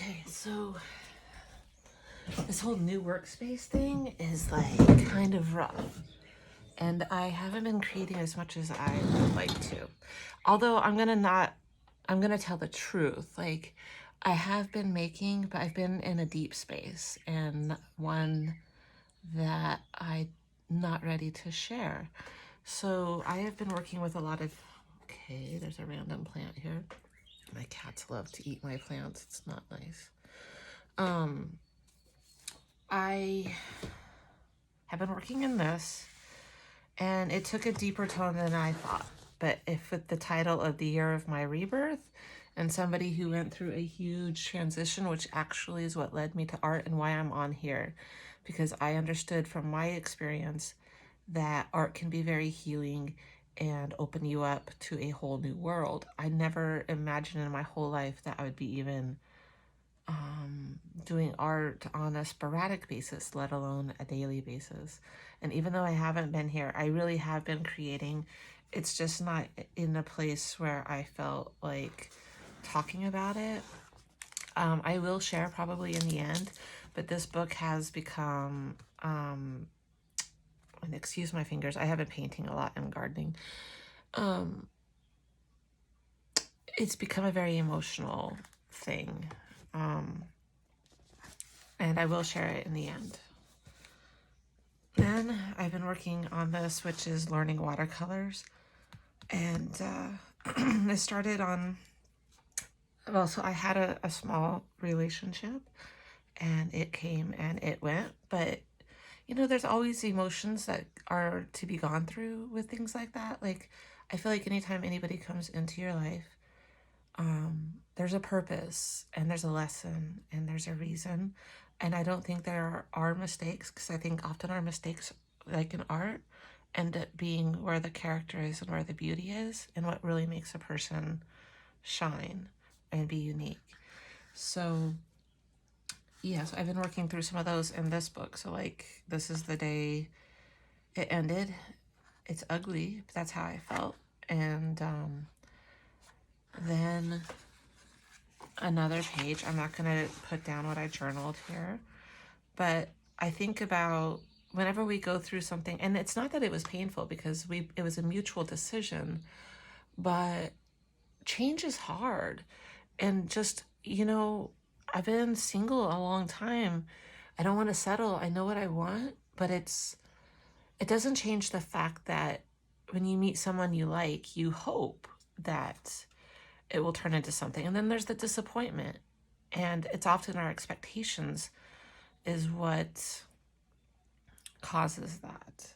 Okay, so this whole new workspace thing is like kind of rough. And I haven't been creating as much as I would like to. Although I'm gonna tell the truth. Like, I have been making, but I've been in a deep space and one that I'm not ready to share. So I have been working with a lot of, okay, there's a random plant here. My cats love to eat my plants. It's not nice. I have been working in this, and it took a deeper tone than I thought. But if with the title of The Year of My Rebirth, and somebody who went through a huge transition, which actually is what led me to art and why I'm on here, because I understood from my experience that art can be very healing and open you up to a whole new world. I never imagined in my whole life that I would be even doing art on a sporadic basis, let alone a daily basis. And even though I haven't been here, I really have been creating. It's just not in a place where I felt like talking about it. I will share probably in the end, but this book has become, and excuse my fingers, I have been painting a lot and gardening. It's become a very emotional thing. And I will share it in the end. Then I've been working on this, which is learning watercolors. And it started on, well, so I had a small relationship and it came and it went. But, you know, there's always emotions that are to be gone through with things like that. Like, I feel like anytime anybody comes into your life, there's a purpose and there's a lesson and there's a reason. And I don't think there are mistakes, because I think often our mistakes, like in art, end up being where the character is and where the beauty is and what really makes a person shine and be unique. So, yeah, so I've been working through some of those in this book. So, like, this is the day it ended. It's ugly, but that's how I felt. And then another page. I'm not going to put down what I journaled here, but I think about whenever we go through something, and it's not that it was painful because it was a mutual decision, but change is hard. And just, you know, I've been single a long time. I don't want to settle. I know what I want, but it doesn't change the fact that when you meet someone you like, you hope that it will turn into something. And then there's the disappointment. And it's often our expectations is what causes that,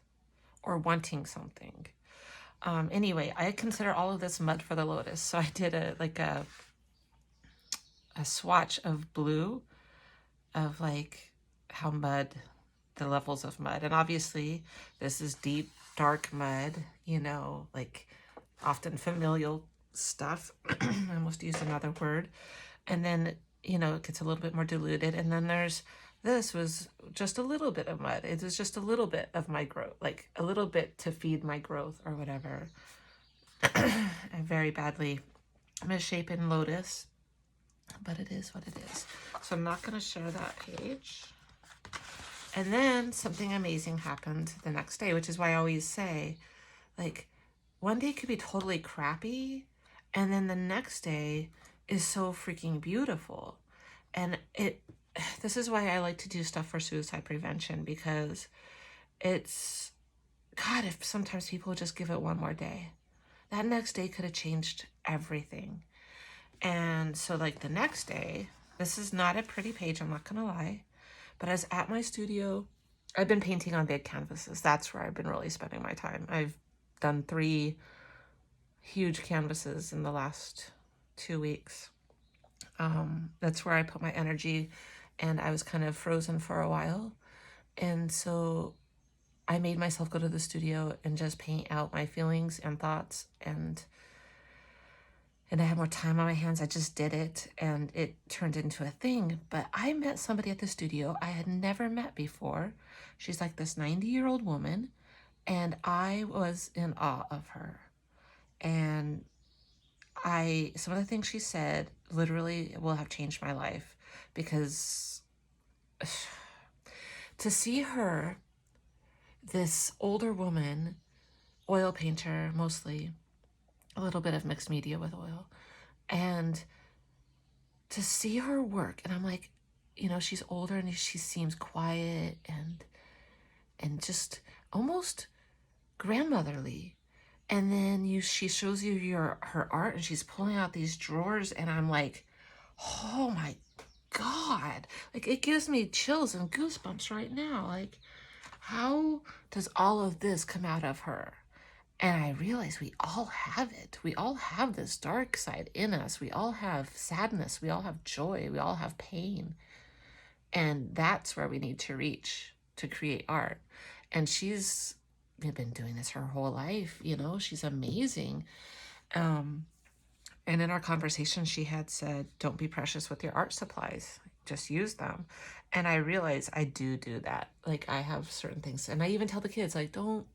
or wanting something. Anyway, I consider all of this mud for the lotus. So I did a swatch of blue of like how mud, the levels of mud. And obviously this is deep, dark mud, you know, like often familial stuff. I almost used another word. And then, you know, it gets a little bit more diluted. And then this was just a little bit of mud. It was just a little bit of my growth, like a little bit to feed my growth or whatever. A very badly misshapen lotus, but it is what it is. So I'm not going to share that page. And then something amazing happened the next day, which is why I always say, like, one day could be totally crappy, and then the next day is so freaking beautiful. And this is why I like to do stuff for suicide prevention, because it's, God, if sometimes people just give it one more day, that next day could have changed everything. And so, like, the next day, this is not a pretty page, I'm not gonna lie, but I was at my studio. I've been painting on big canvases. That's where I've been really spending my time. I've done 3 huge canvases in the last 2 weeks. That's where I put my energy, and I was kind of frozen for a while. And so I made myself go to the studio and just paint out my feelings and thoughts, and I had more time on my hands. I just did it, and it turned into a thing. But I met somebody at the studio I had never met before. She's like this 90-year-old woman, and I was in awe of her. And some of the things she said literally will have changed my life. because to see her, this older woman, oil painter mostly, a little bit of mixed media with oil, and to see her work, and I'm like, you know, she's older and she seems quiet and just almost grandmotherly. And then she shows you her art, and she's pulling out these drawers, and I'm like, oh my God, like it gives me chills and goosebumps right now. Like, how does all of this come out of her? And I realize we all have it. We all have this dark side in us. We all have sadness. We all have joy. We all have pain. And that's where we need to reach to create art. And she's been doing this her whole life, you know, she's amazing. And in our conversation, she had said, don't be precious with your art supplies, just use them. And I realized I do that. Like, I have certain things, and I even tell the kids, like, don't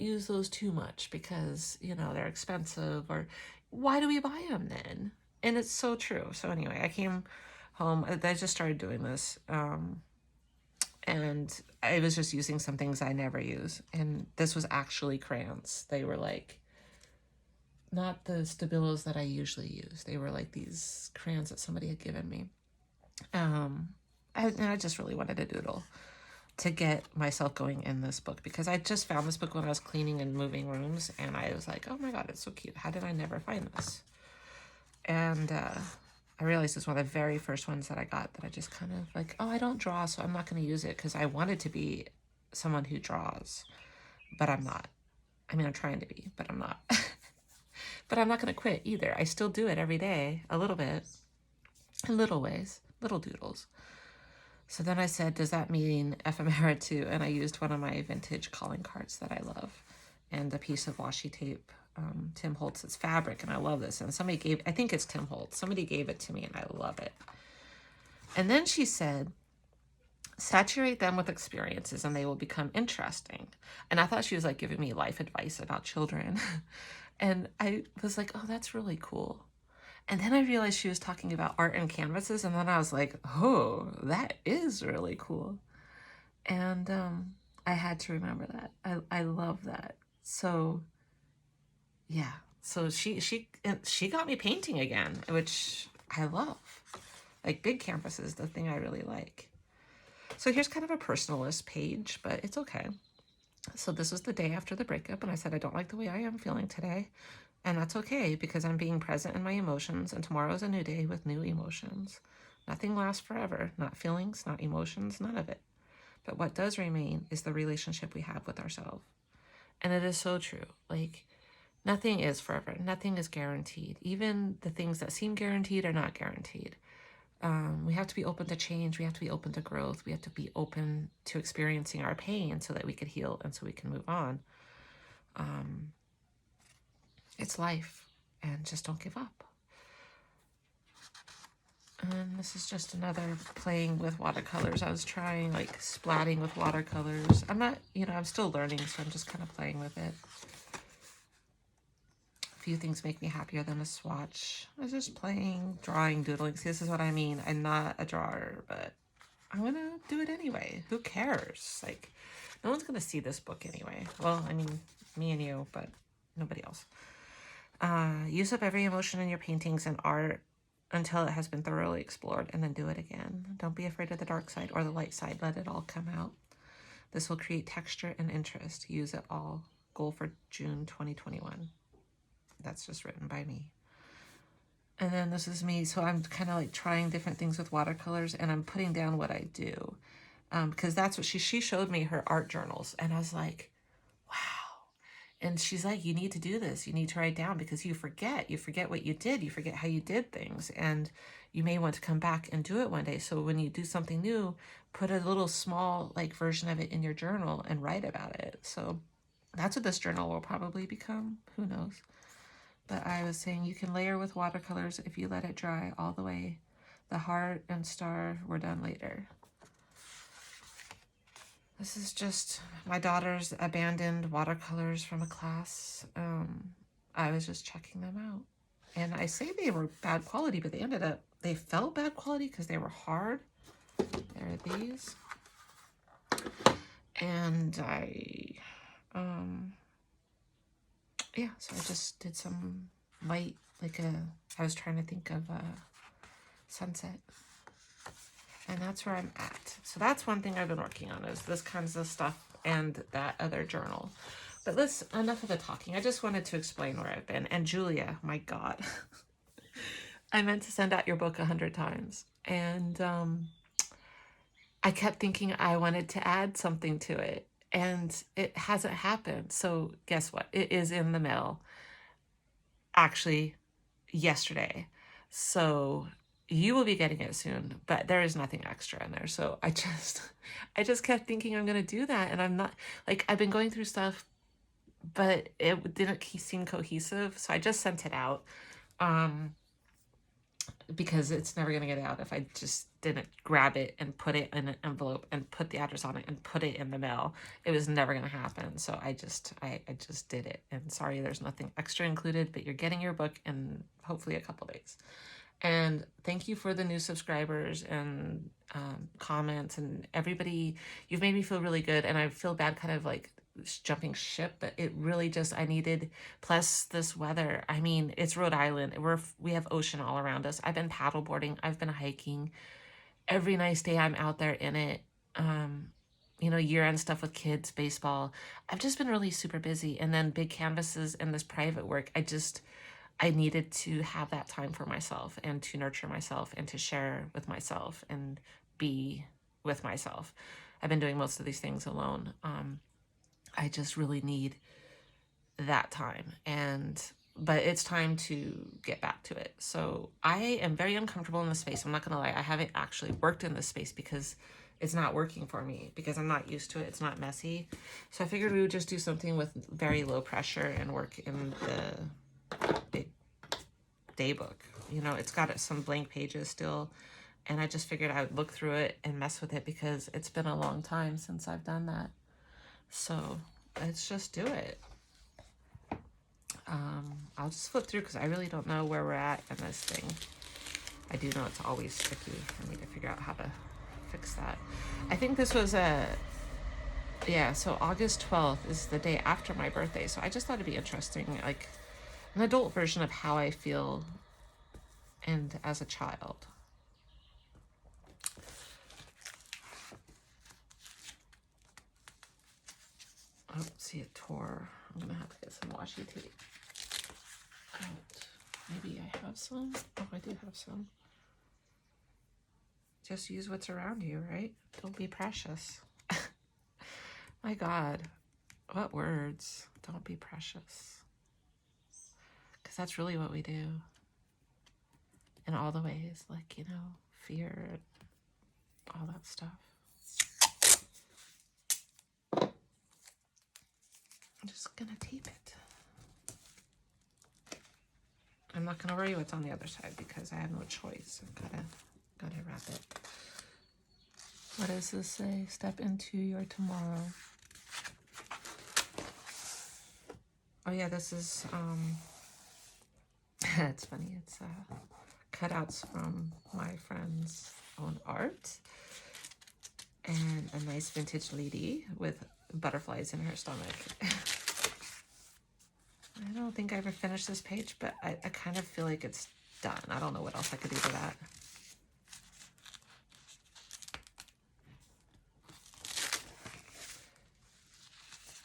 use those too much because, you know, they're expensive, or why do we buy them then? And it's so true. So anyway, I came home, I just started doing this. And I was just using some things I never use. And this was actually crayons. They were like, not the Stabilos that I usually use. They were like these crayons that somebody had given me. And I just really wanted to doodle to get myself going in this book, because I just found this book when I was cleaning and moving rooms, and I was like, oh my God, it's so cute. How did I never find this? And I realized it's one of the very first ones that I got that I just kind of like, oh, I don't draw, so I'm not going to use it, because I wanted to be someone who draws, but I'm not. I mean, I'm trying to be, but I'm not. But I'm not going to quit either. I still do it every day, a little bit, in little ways, little doodles. So then I said, does that mean ephemera too? And I used one of my vintage calling cards that I love, and a piece of washi tape. Tim Holtz, it's fabric, and I love this. And somebody gave, I think it's Tim Holtz, somebody gave it to me, and I love it. And then she said, saturate them with experiences and they will become interesting. And I thought she was like giving me life advice about children. And I was like, oh, that's really cool. And then I realized she was talking about art and canvases, and then I was like, oh, that is really cool. And I had to remember that. I love that. So yeah, so she got me painting again, which I love. Like, big canvases, the thing I really like. So here's kind of a personalist page, but it's okay. So this was the day after the breakup, and I said, I don't like the way I am feeling today. And that's okay, because I'm being present in my emotions, and tomorrow's a new day with new emotions. Nothing lasts forever, not feelings, not emotions, none of it. But what does remain is the relationship we have with ourselves. And it is so true. Like, nothing is forever. Nothing is guaranteed. Even the things that seem guaranteed are not guaranteed. We have to be open to change. We have to be open to growth. We have to be open to experiencing our pain so that we can heal and so we can move on. It's life, and just don't give up. And this is just another playing with watercolors. I was trying like splatting with watercolors. I'm not, I'm still learning, so I'm just kind of playing with it. A few things make me happier than a swatch. I was just playing, drawing, doodling. See, this is what I mean. I'm not a drawer, but I'm going to do it anyway. Who cares? Like, no one's going to see this book anyway. Well, I mean, me and you, but nobody else. Use up every emotion in your paintings and art until it has been thoroughly explored, and then do it again. Don't be afraid of the dark side or the light side. Let it all come out. This will create texture and interest. Use it all. Goal for June 2021. That's just written by me. And then this is me. So I'm kind of like trying different things with watercolors, and I'm putting down what I do. Because that's what she showed me her art journals, and I was like, wow. And she's like, you need to do this. You need to write down, because you forget what you did. You forget how you did things, and you may want to come back and do it one day. So when you do something new, put a little small like version of it in your journal and write about it. So that's what this journal will probably become. Who knows? But I was saying you can layer with watercolors if you let it dry all the way. The heart and star were done later. This is just my daughter's abandoned watercolors from a class. I was just checking them out. And I say they were bad quality, but they they felt bad quality because they were hard. There are these. And yeah, so I just did some light, like I was trying to think of a sunset. And that's where I'm at. So that's one thing I've been working on, is this kinds of stuff and that other journal. But enough of the talking. I just wanted to explain where I've been. And Julia, my God, I meant to send out your book 100 times. And I kept thinking I wanted to add something to it. And it hasn't happened. So guess what? It is in the mail. Actually, yesterday. So you will be getting it soon, but there is nothing extra in there. So I just kept thinking I'm going to do that. And I'm not, like, I've been going through stuff, but it didn't seem cohesive. So I just sent it out. Because it's never going to get out if I just didn't grab it and put it in an envelope and put the address on it and put it in the mail. It was never going to happen. So I just did it. And sorry, there's nothing extra included, but you're getting your book in hopefully a couple days. And thank you for the new subscribers and comments and everybody. You've made me feel really good. And I feel bad kind of like jumping ship, but it really just, I needed, plus this weather. I mean, it's Rhode Island. We have ocean all around us. I've been paddleboarding. I've been hiking. Every nice day I'm out there in it. You know, year-end stuff with kids, baseball. I've just been really super busy. And then big canvases and this private work. I needed to have that time for myself and to nurture myself and to share with myself and be with myself. I've been doing most of these things alone. I just really need that time. But it's time to get back to it. So I am very uncomfortable in this space. I'm not going to lie. I haven't actually worked in this space because it's not working for me, because I'm not used to it. It's not messy. So I figured we would just do something with very low pressure and work in the day book. You know, it's got some blank pages still. And I just figured I would look through it and mess with it because it's been a long time since I've done that. So let's just do it. I'll just flip through because I really don't know where we're at in this thing. I do know it's always tricky for me to figure out how to fix that. I think this was so August 12th is the day after my birthday. So I just thought it'd be interesting, like an adult version of how I feel and as a child. Oh, see, it tore. I'm gonna have to get some washi tape out. Maybe I have some. Oh, I do have some. Just use what's around you, right? Don't be precious. My God, what words? Don't be precious. Because that's really what we do. In all the ways, like, you know, fear and all that stuff. I'm just gonna tape it. I'm not gonna worry what's on the other side because I have no choice. I've gotta wrap it. What does this say? Step into your tomorrow. Oh yeah, this is it's funny. It's cutouts from my friend's own art, and a nice vintage lady with butterflies in her stomach. I don't think I ever finished this page, but I kind of feel like it's done. I don't know what else I could do to that.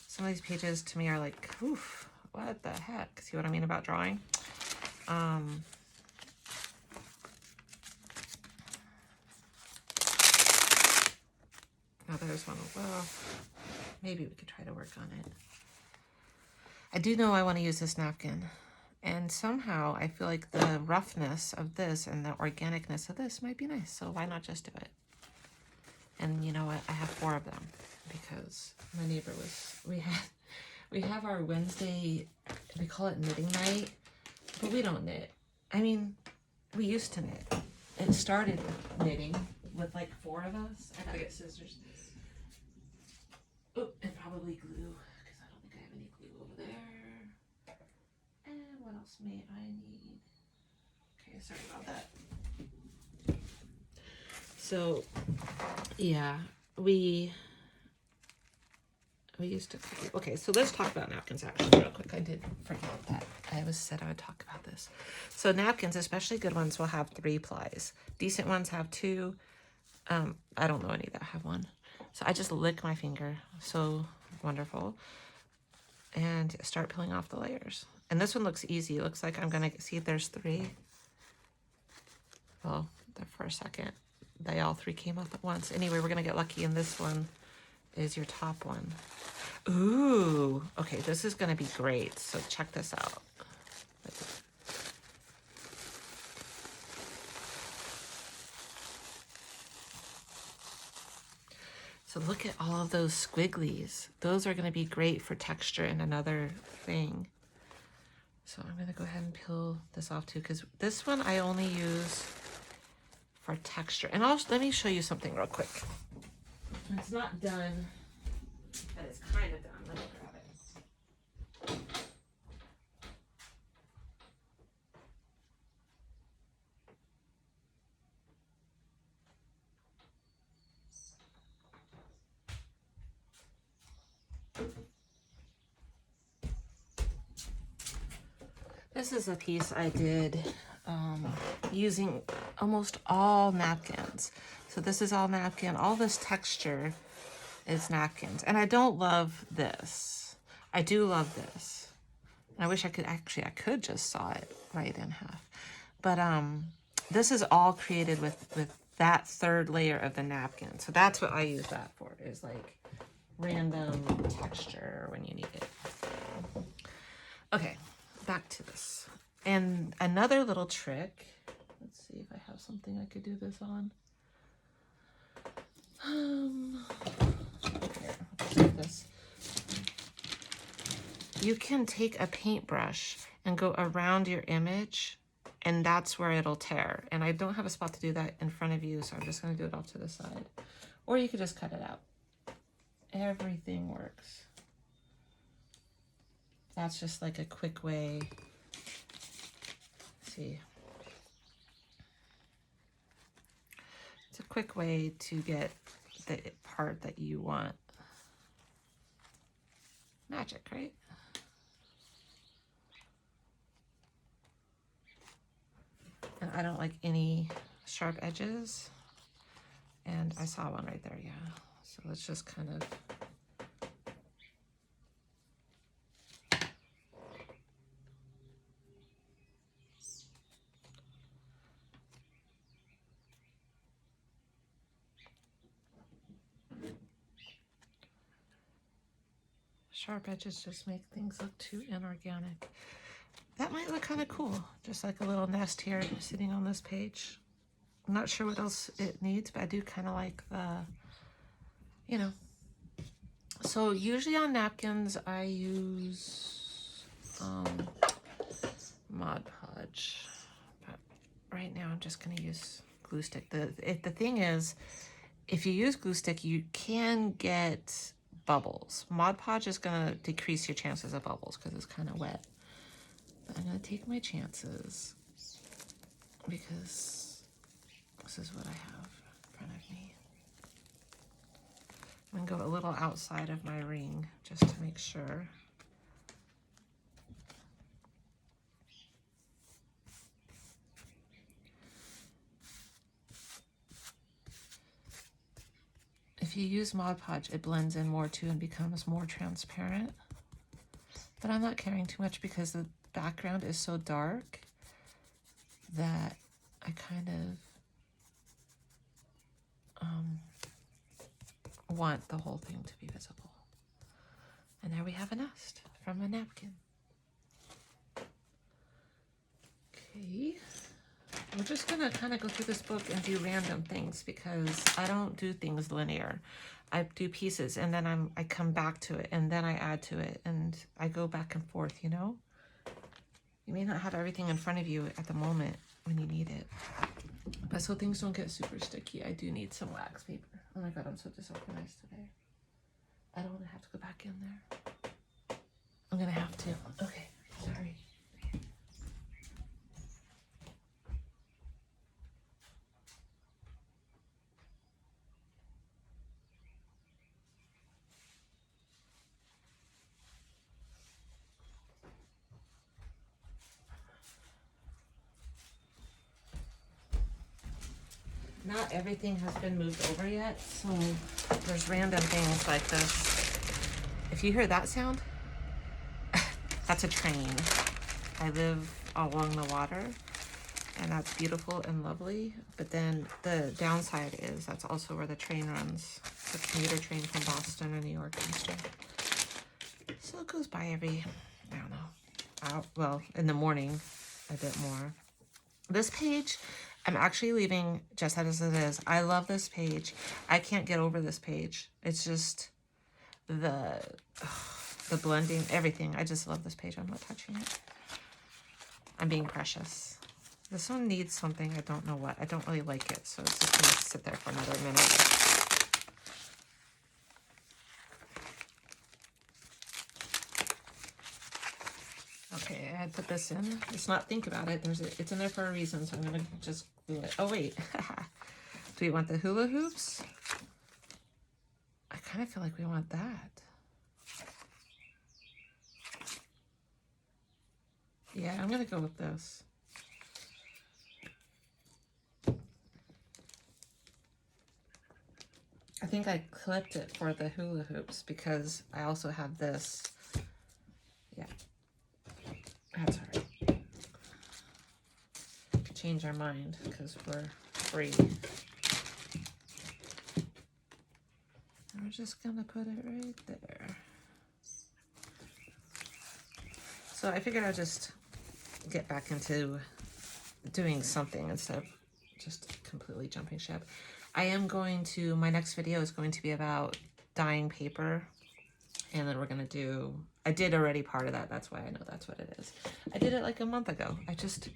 Some of these pages to me are like, oof, what the heck? See what I mean about drawing? Oh, there's one. Well, maybe we could try to work on it. I do know I want to use this napkin. And somehow I feel like the roughness of this and the organicness of this might be nice. So why not just do it? And you know what? I have 4 of them because my neighbor we have our Wednesday, we call it knitting night, but we don't knit. I mean, we used to knit. It started with knitting with like 4 of us. I gotta get scissors. Oh, and probably glue because I don't think I have any glue over there. And what else may I need? Okay, sorry about that. So yeah, we used to, okay, so let's talk about napkins actually real quick. I did forget that I said I would talk about this. So napkins, especially good ones, will have 3 plies. Decent ones have 2. I don't know any that have 1. So I just lick my finger. So wonderful. And start peeling off the layers. And this one looks easy. It looks like I'm going to see if there's 3. Well, for a second, they all 3 came up at once. Anyway, we're going to get lucky, and this one is your top one. Ooh, okay, this is going to be great. So check this out. So look at all of those squigglies. Those are going to be great for texture and another thing. So I'm going to go ahead and peel this off too, because this one I only use for texture. And let me show you something real quick. It's not done, but it's kind of done. Let me grab it. This is a piece I did using almost all napkins. So this is all napkin. All this texture is napkins. And I don't love this. I do love this. And I wish I could, actually, I could just saw it right in half. But this is all created with that 3rd layer of the napkin. So that's what I use that for, is like random texture when you need it. Okay, back to this. And another little trick, let's see if I have something I could do this on. Here, let's do this. You can take a paintbrush and go around your image, and that's where it'll tear. And I don't have a spot to do that in front of you, so I'm just going to do it off to the side. Or you could just cut it out. Everything works. That's just like a quick way. Let's see. It's a quick way to get the part that you want. Magic, right? And I don't like any sharp edges. And I saw one right there, yeah. So let's just kind of... Sharp edges just make things look too inorganic. That might look kind of cool. Just like a little nest here sitting on this page. I'm not sure what else it needs, but I do kind of like the, you know. So usually on napkins, I use Mod Podge. But right now I'm just going to use glue stick. The thing is, if you use glue stick, you can get bubbles. Mod Podge is going to decrease your chances of bubbles because it's kind of wet. But I'm going to take my chances because this is what I have in front of me. I'm going to go a little outside of my ring just to make sure. If you use Mod Podge, it blends in more too and becomes more transparent. But I'm not caring too much because the background is so dark that I kind of want the whole thing to be visible. And there we have a nest from a napkin. Okay. We're just gonna kind of go through this book and do random things because I don't do things linear. I do pieces and then I come back to it and then I add to it and I go back and forth, you know? You may not have everything in front of you at the moment when you need it. But so things don't get super sticky, I do need some wax paper. Oh my god, I'm so disorganized today. I don't want to have to go back in there. I'm gonna have to. Okay, sorry. not everything has been moved over yet, so there's random things like this. If you hear that sound, that's a train. I live along the water, and that's beautiful and lovely, but then the downside is that's also where the train runs, the commuter train from Boston or New York and stuff. So it goes by every, I don't know, well, in the morning a bit more. This page, I'm actually leaving just as it is. I love this page. I can't get over this page. It's just the blending, everything. I just love this page. I'm not touching it. I'm being precious. This one needs something. I don't know what. I don't really like it, so it's just going to sit there for another minute. Okay, I put this in. Let's not think about it. It's in there for a reason, so I'm going to just glue it. Oh, wait. Do we want the hula hoops? I kind of feel like we want that. Yeah, I'm going to go with this. I think I clipped it for the hula hoops because I also have this. Yeah, that's all right. Change our mind because we're free. And we're just gonna put it right there. So I figured I'd just get back into doing something instead of just completely jumping ship. I am going to, my next video is going to be about dyeing paper. And then we're going to do, I did already part of that. That's why I know that's what it is. I did it like a month ago. I just,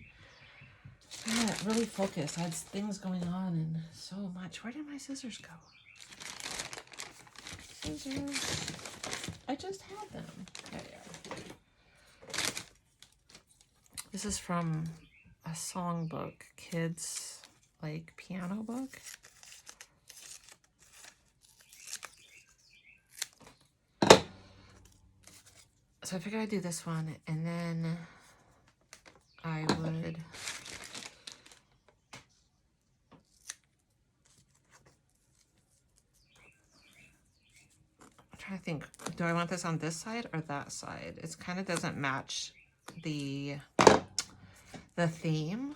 really focused. I had things going on and so much. Where did my scissors go? Scissors. I just had them. There they are. This is from a songbook, kids like piano book. So I figured I'd do this one, and then I would I'm trying to think, do I want this on this side or that side? It kind of doesn't match the theme,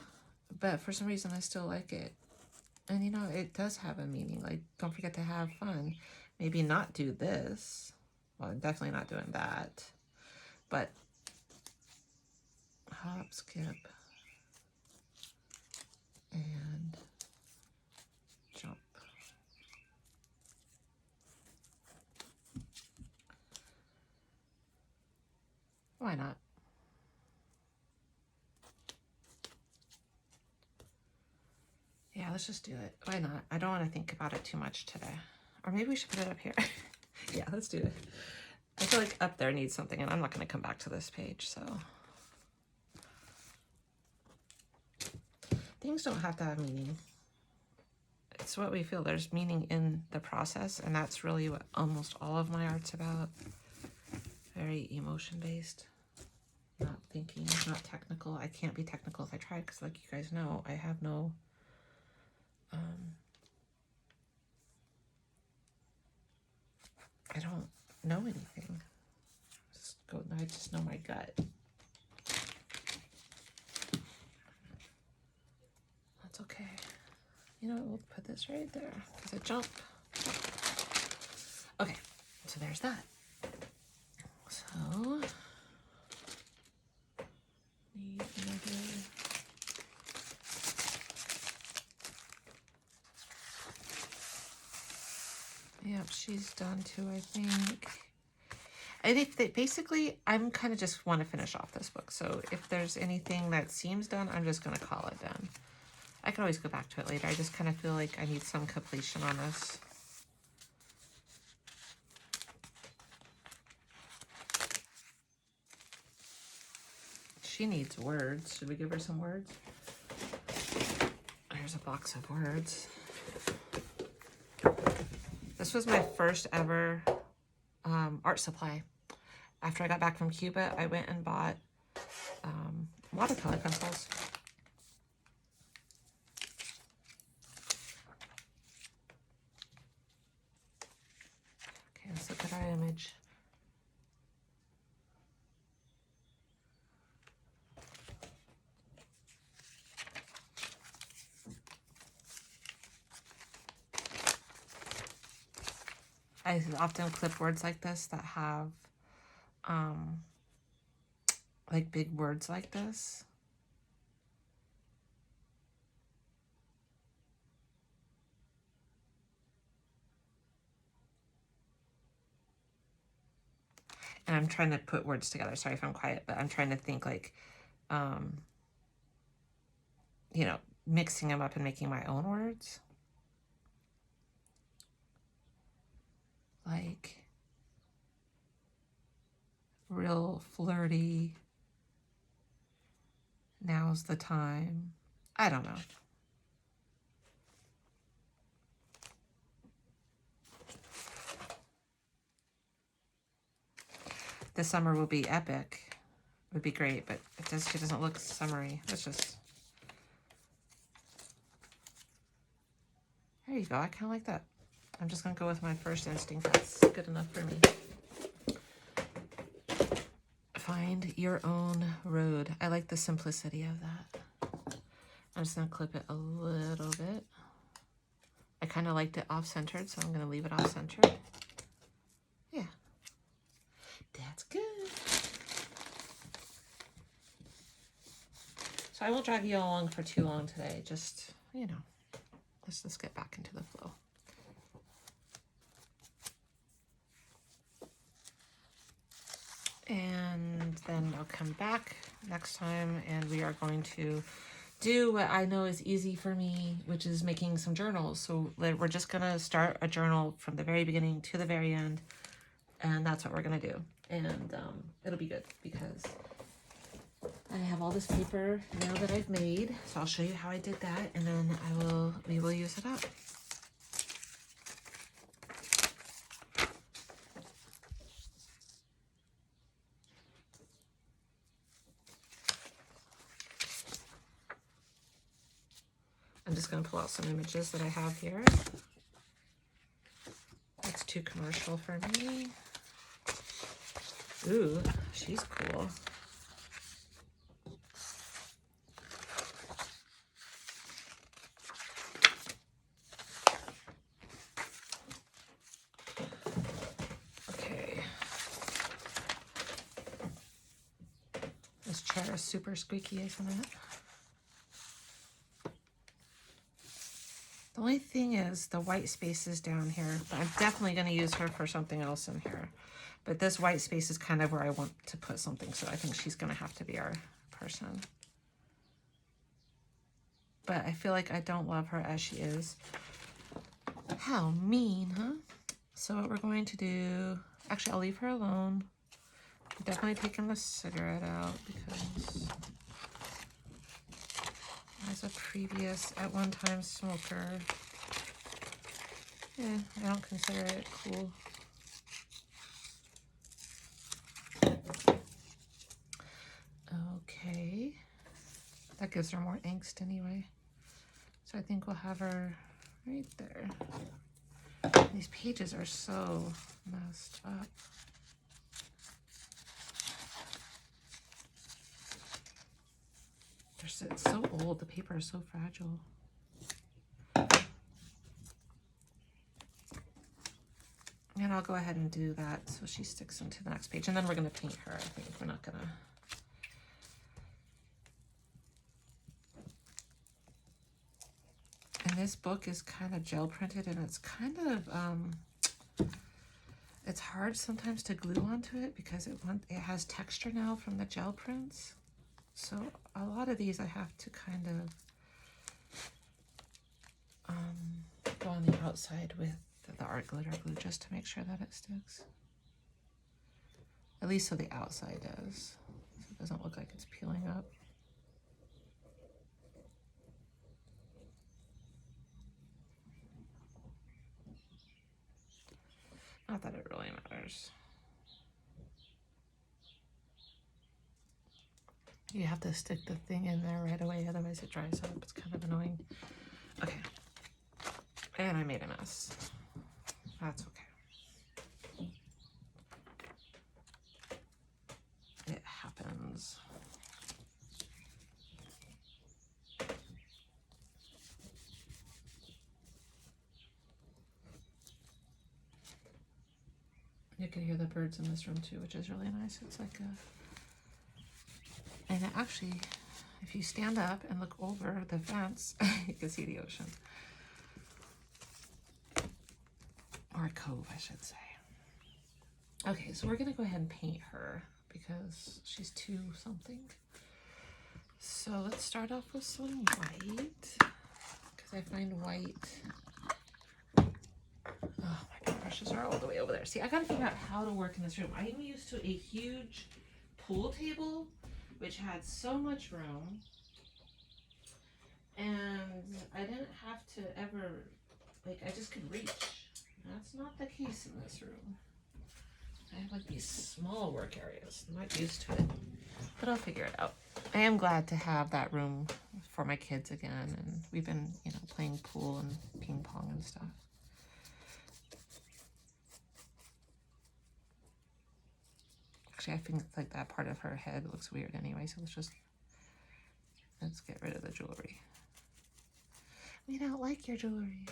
but for some reason I still like it. And you know, it does have a meaning. Like, don't forget to have fun. Maybe not do this. Well, I'm definitely not doing that. But hop, skip, and jump. Why not? Yeah, let's just do it. Why not? I don't want to think about it too much today. Or maybe we should put it up here. Yeah, let's do it. I feel like up there needs something, and I'm not going to come back to this page, so. Things don't have to have meaning. It's what we feel. There's meaning in the process, and that's really what almost all of my art's about. Very emotion-based. Not thinking, not technical. I can't be technical if I try, because like you guys know, I have no... I don't know anything. I just know my gut. That's okay. You know what, we'll put this right there, because I jump. Okay, so there's that. So, need another... Yep, she's done too, I think. I think that basically, I'm kind of just want to finish off this book. So if there's anything that seems done, I'm just going to call it done. I can always go back to it later. I just kind of feel like I need some completion on this. She needs words. Should we give her some words? Here's a box of words. This was my first ever art supply. After I got back from Cuba, I went and bought watercolor pencils. I often clip words like this that have like big words like this. And I'm trying to put words together. Sorry if I'm quiet, but I'm trying to think like, you know, mixing them up and making my own words. Like, real flirty. Now's the time. I don't know. The summer will be epic. Would be great, but she doesn't look summery. It's just... There you go. I kind of like that. I'm just going to go with my first instinct. That's good enough for me. Find your own road. I like the simplicity of that. I'm just going to clip it a little bit. I kind of liked it off-centered, so I'm going to leave it off-centered. Yeah. That's good. So I won't drag you along for too long today. Just, you know, let's just get back into the flow. And then I'll come back next time and we are going to do what I know is easy for me, which is making some journals. So we're just going to start a journal from the very beginning to the very end. And that's what we're going to do. And it'll be good because I have all this paper now that I've made. So I'll show you how I did that. And then we will use it up. I'm just going to pull out some images that I have here. That's too commercial for me. Ooh, she's cool. Okay. This chair is super squeaky, isn't it? The only thing is the white space is down here, but I'm definitely going to use her for something else in here. But this white space is kind of where I want to put something, so I think she's going to have to be our person. But I feel like I don't love her as she is. How mean, huh? So what we're going to do... Actually, I'll leave her alone. I'm definitely taking the cigarette out because... as a previous, at one time, smoker. Yeah, I don't consider it cool. Okay. That gives her more angst anyway. So I think we'll have her right there. These pages are so messed up. It's so old. The paper is so fragile. And I'll go ahead and do that so she sticks into the next page. And then we're going to paint her, I think. We're not going to... And this book is kind of gel printed, and it's kind of... it's hard sometimes to glue onto it because it has texture now from the gel prints. So a lot of these I have to kind of go on the outside with the art glitter glue just to make sure that it sticks. At least so the outside does. So it doesn't look like it's peeling up. Not that it really matters. You have to stick the thing in there right away, otherwise it dries up. It's kind of annoying. Okay. And I made a mess. That's okay. It happens. could hear the birds in this room too, which is really nice. It's like a, and it actually, if you stand up and look over the fence, you can see the ocean. Or a cove, I should say. Okay, so we're gonna go ahead and paint her because she's 2 something. So let's start off with some white, because I find white, oh, my paintbrushes are all the way over there. See, I gotta figure out how to work in this room. I am used to a huge pool table, which had so much room, and I didn't have to ever, like, I just could reach. That's not the case in this room. I have like these small work areas. I'm not used to it, but I'll figure it out. I am glad to have that room for my kids again, and we've been, you know, playing pool and ping pong and stuff. Actually, I think like that part of her head looks weird anyway, so let's get rid of the jewelry. We don't like your jewelry.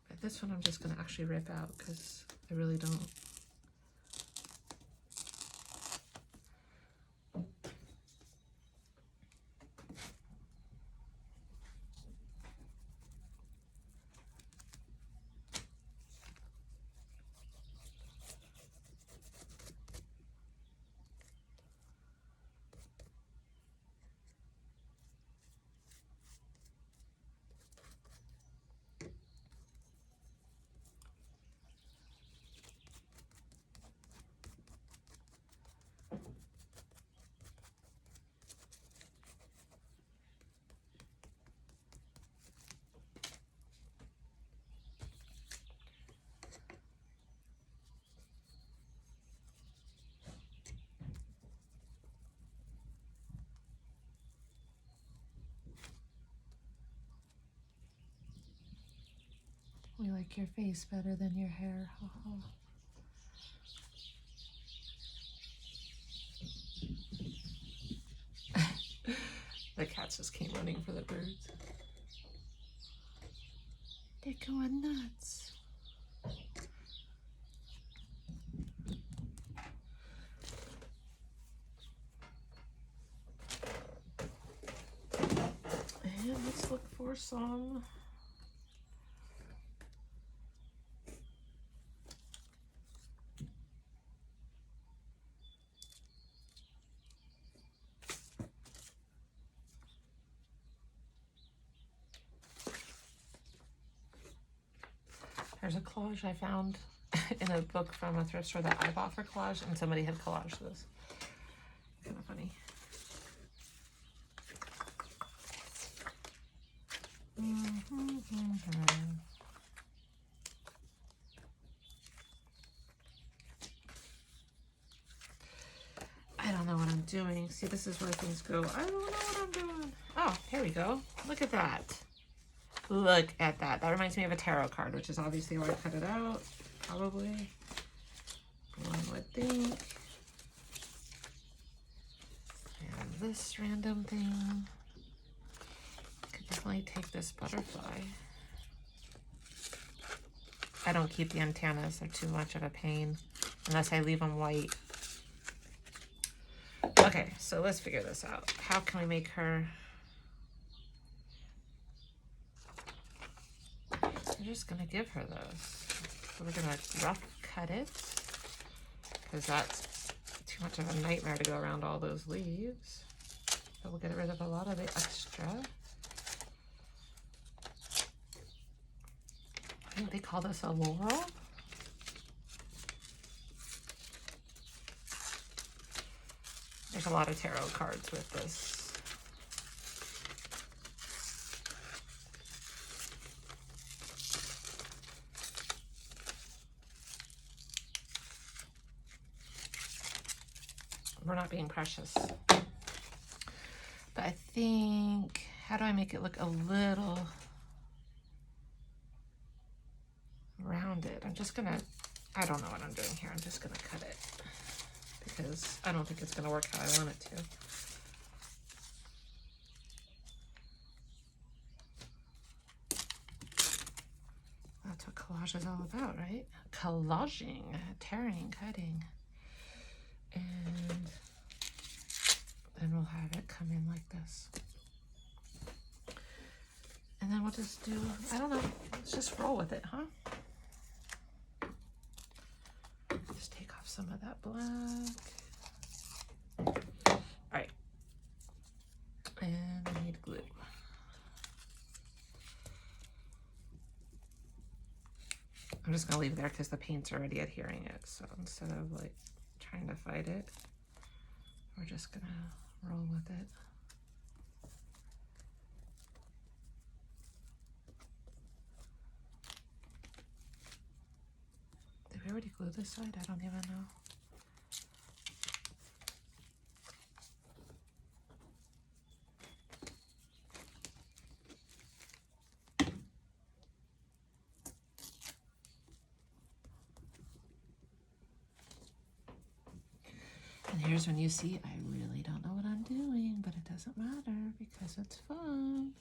But this one I'm just gonna actually rip out because I really don't. We like your face better than your hair. The cats just came running for the birds. They're going nuts. And let's look for some There's a collage I found in a book from a thrift store that I bought for collage, and somebody had collaged this. Kind of funny. I don't know what I'm doing. See, this is where things go. I don't know what I'm doing. Oh, here we go. Look at that. Look at that. That reminds me of a tarot card, which is obviously why I cut it out. Probably. One would think. And this random thing. Could definitely take this butterfly. I don't keep the antennas. They're too much of a pain. Unless I leave them white. Okay, so let's figure this out. How can we make her... I'm just gonna give her those. So we're gonna rough cut it because that's too much of a nightmare to go around all those leaves. But we'll get rid of a lot of the extra. I think they call this a laurel. There's a lot of tarot cards with this. We're not being precious. But I think, how do I make it look a little rounded? I'm just gonna, I don't know what I'm doing here. I'm just gonna cut it because I don't think it's gonna work how I want it to. That's what collage is all about, right? Collaging, tearing, cutting. And then we'll have it come in like this. And then we'll just do, I don't know, let's just roll with it, huh? Just take off some of that black. All right. And I need glue. I'm just gonna leave it there because the paint's already adhering it. So instead of like trying to fight it, we're just gonna roll with it. Did we already glue this side? I don't even know. And here's when you see I really don't know what I'm doing, but it doesn't matter because it's fun.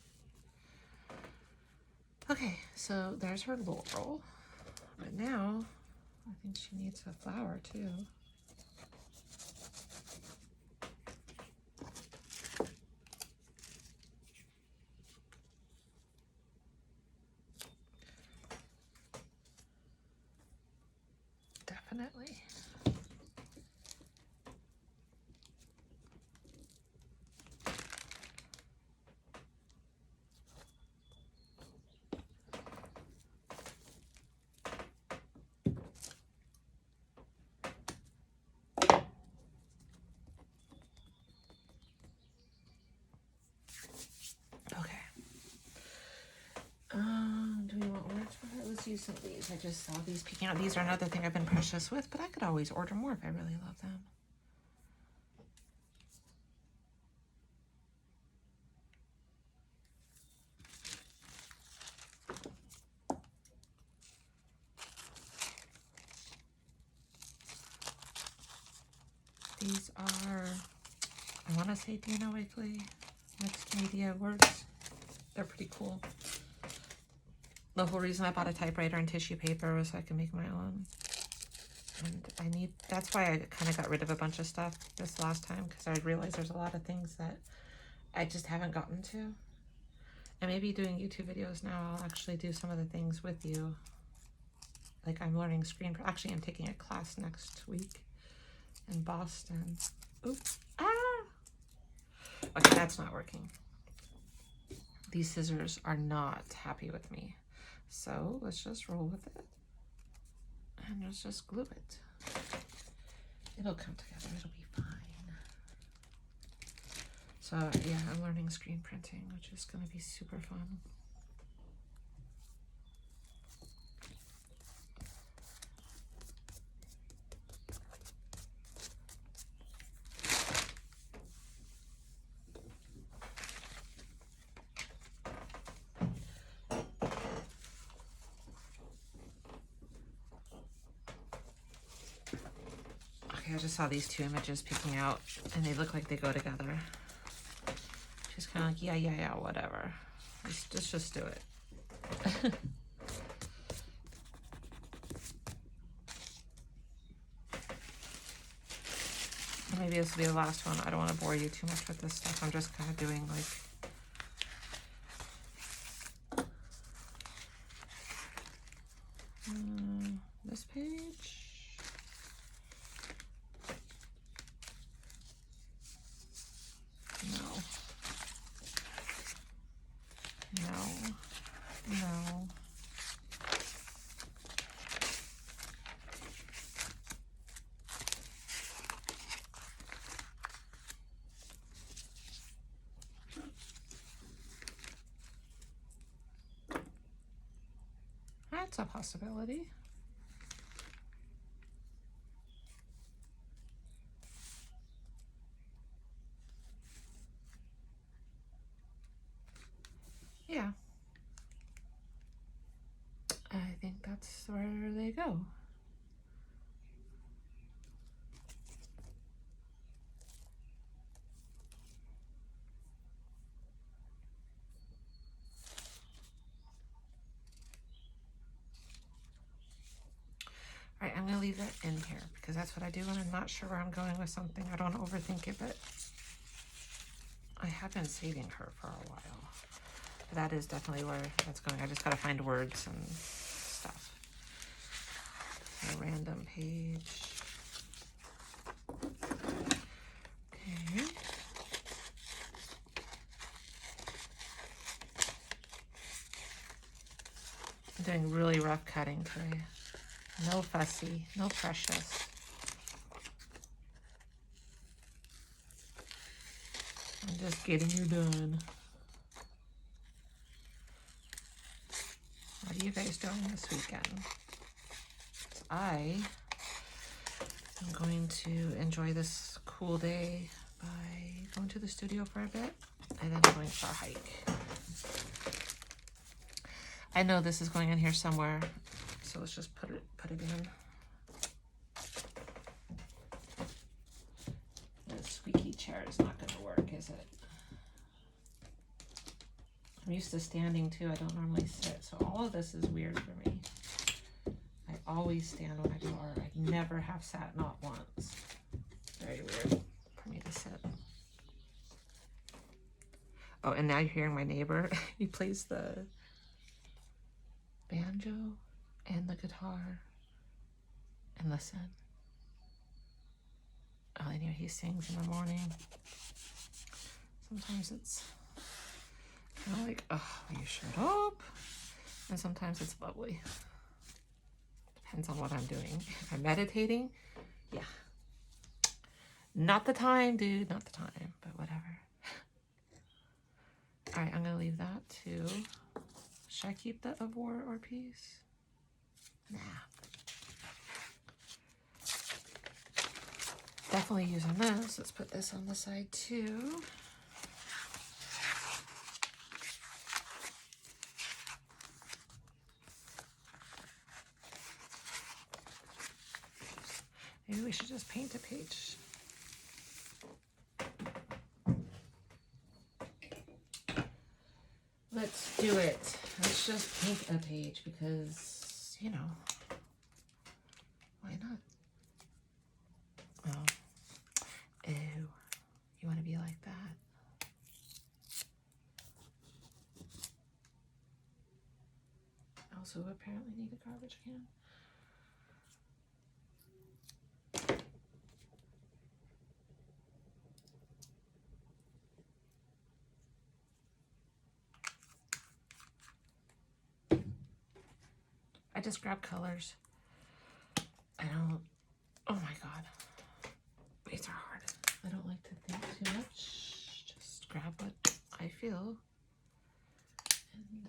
Okay, so there's her laurel. But now I think she needs a flower too. Definitely. Okay. Do we want words for it? Let's use some of these. I just saw these peeking out. These are another thing I've been precious with, but I could always order more if I really love them. These are, I want to say Dana Wakley Mixed Media Works. They're pretty cool. The whole reason I bought a typewriter and tissue paper was so I can make my own. And that's why I kind of got rid of a bunch of stuff this last time, because I realized there's a lot of things that I just haven't gotten to. And maybe doing YouTube videos now, I'll actually do some of the things with you. Like I'm learning actually I'm taking a class next week in Boston. Oops. Ah! Okay, that's not working. These scissors are not happy with me. So let's just roll with it. And let's just glue it. It'll come together, it'll be fine. So yeah, I'm learning screen printing, which is gonna be super fun. I just saw these two images picking out and they look like they go together. Just kind of like, yeah, whatever. Let's just do it. Maybe this will be the last one. I don't want to bore you too much with this stuff. I'm just kind of doing like this page. No. That's a possibility. Yeah. I think that's where they go. leave it in here because that's what I do when I'm not sure where I'm going with something. I don't overthink it, but I have been saving her for a while. That is definitely where that's going. I just got to find words and stuff. A random page. Okay. I'm doing really rough cutting today. No fussy, no precious. I'm just getting you done. What are you guys doing this weekend? I am going to enjoy this cool day by going to the studio for a bit and then going for a hike. I know this is going in here somewhere, so let's just put it in. The squeaky chair is not going to work, is it? I'm used to standing too. I don't normally sit, so all of this is weird for me. I always stand when I do art. I never have sat, not once. Very weird for me to sit. Oh, and now you're hearing my neighbor. He plays the banjo and the guitar. And listen. Oh, anyway, he sings in the morning. Sometimes it's kind of like, oh, will you shut up? And sometimes it's lovely. Depends on what I'm doing. If I'm meditating, yeah. Not the time, dude, not the time, but whatever. All right, I'm gonna leave that too. Should I keep the of war or peace? Nah. Definitely using this. Let's put this on the side too. Maybe we should just paint a page. Let's do it. Let's just paint a page because, you know, why not? Oh, ew, you want to be like that? I also apparently need a garbage can. I just grab colors. I don't, oh my God. These are hard. I don't like to think too much. Just grab what I feel and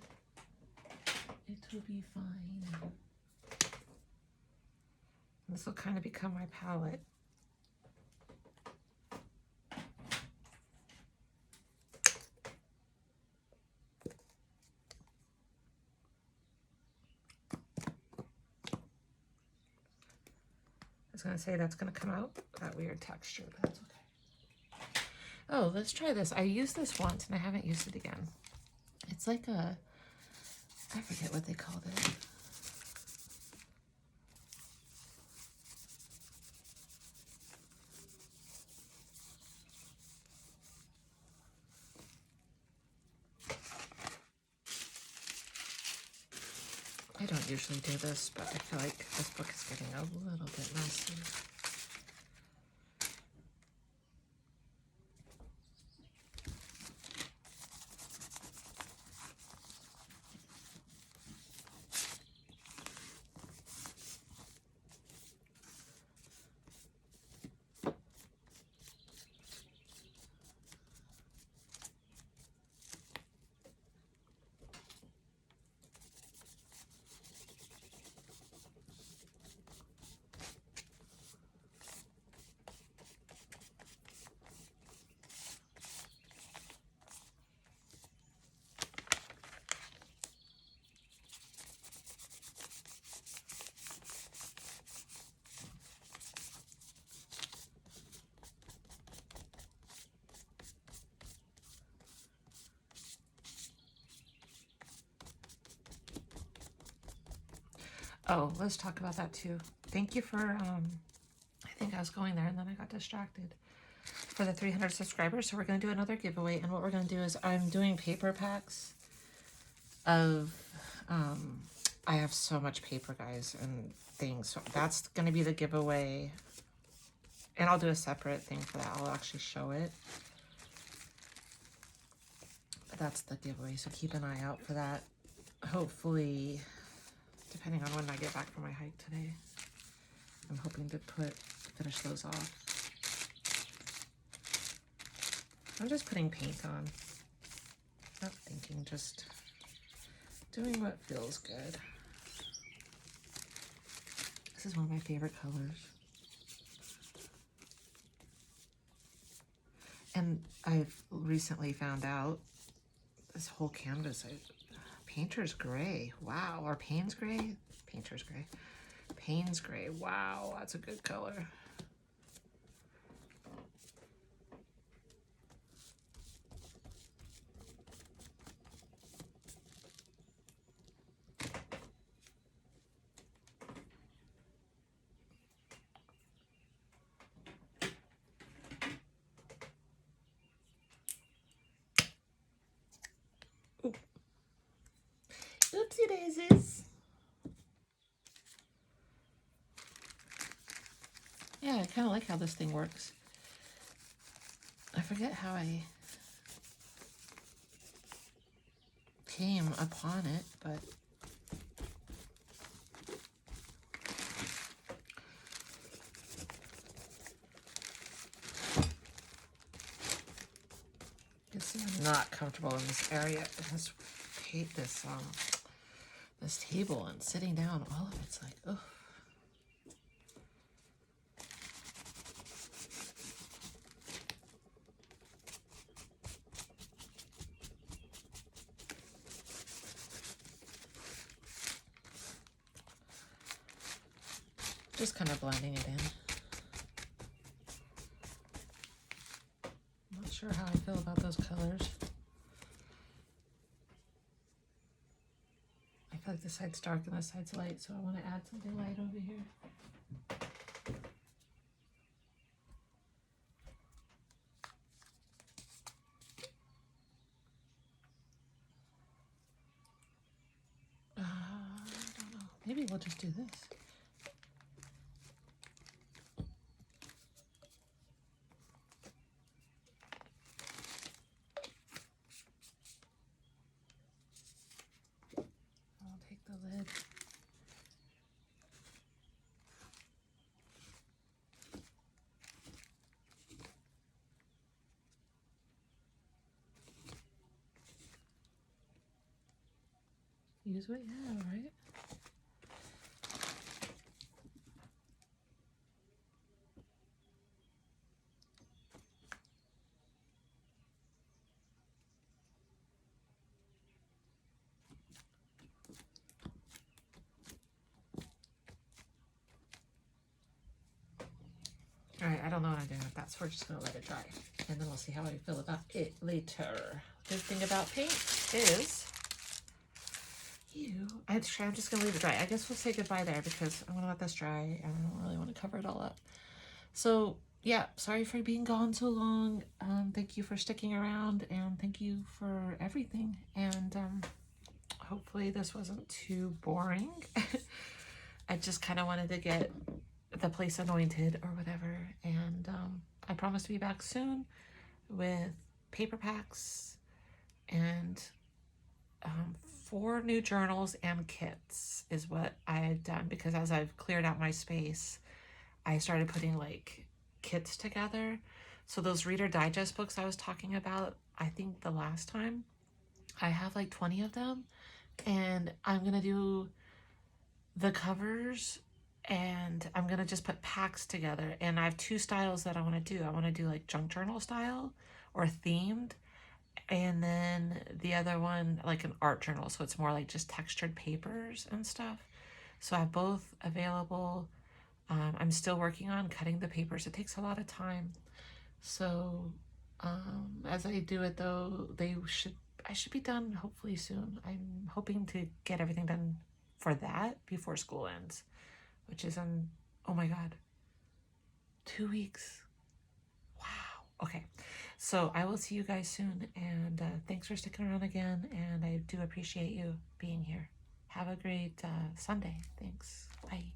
it will be fine. This will kind of become my palette. I was gonna say that's gonna come out that weird texture, but that's okay. Oh, let's try this. I used this once and I haven't used it again. It's like a, I forget what they called it. I don't usually do this, but I feel like this book is getting a little bit messy. Oh, let's talk about that too. thank you for, I think I was going there and then I got distracted. For the 300 subscribers, so we're going to do another giveaway, and what we're going to do is I'm doing paper packs of, I have so much paper, guys, and things, so that's going to be the giveaway, and I'll do a separate thing for that. I'll actually show it, but that's the giveaway, so keep an eye out for that. Hopefully, depending on when I get back from my hike today, I'm hoping to finish those off. I'm just putting paint on, not thinking, just doing what feels good. This is one of my favorite colors. And I've recently found out this whole canvas, Painter's Gray. Wow, or Payne's Gray? Painter's Gray. Payne's Gray. Wow, that's a good color. Oopsie daisies. Yeah, I kind of like how this thing works. I forget how I came upon it, but you can see I'm not comfortable in this area. This table and sitting down, all of it's like, oh. Just kind of blending it in. I'm not sure how I feel about those colors. I feel like this side's dark and this side's light, so I want to add something light over here. I don't know. Maybe we'll just do this. I'll take the lid. Use what you have, right? All right, I don't know what I'm doing with that, so we're just gonna let it dry, and then we'll see how I feel about it later. Good thing about paint is, I'm just gonna leave it dry. I guess we'll say goodbye there because I want to let this dry, and I don't really want to cover it all up. So yeah, sorry for being gone so long. Thank you for sticking around, and thank you for everything. And hopefully this wasn't too boring. I just kind of wanted to get the place anointed or whatever, and I promise to be back soon with paper packs and 4 new journals and kits is what I had done, because as I've cleared out my space, I started putting like kits together. So those Reader Digest books I was talking about, I think the last time, I have like 20 of them, and I'm gonna do the covers, and I'm gonna just put packs together. And I have 2 styles that I want to do. I want to do like junk journal style or themed, and then the other one like an art journal, so it's more like just textured papers and stuff. So I have both available. I'm still working on cutting the papers. It takes a lot of time, so as I do it though, I should be done hopefully soon. I'm hoping to get everything done for that before school ends. which is in, oh my God, 2 weeks. Wow. Okay. So I will see you guys soon. And thanks for sticking around again. And I do appreciate you being here. Have a great Sunday. Thanks. Bye.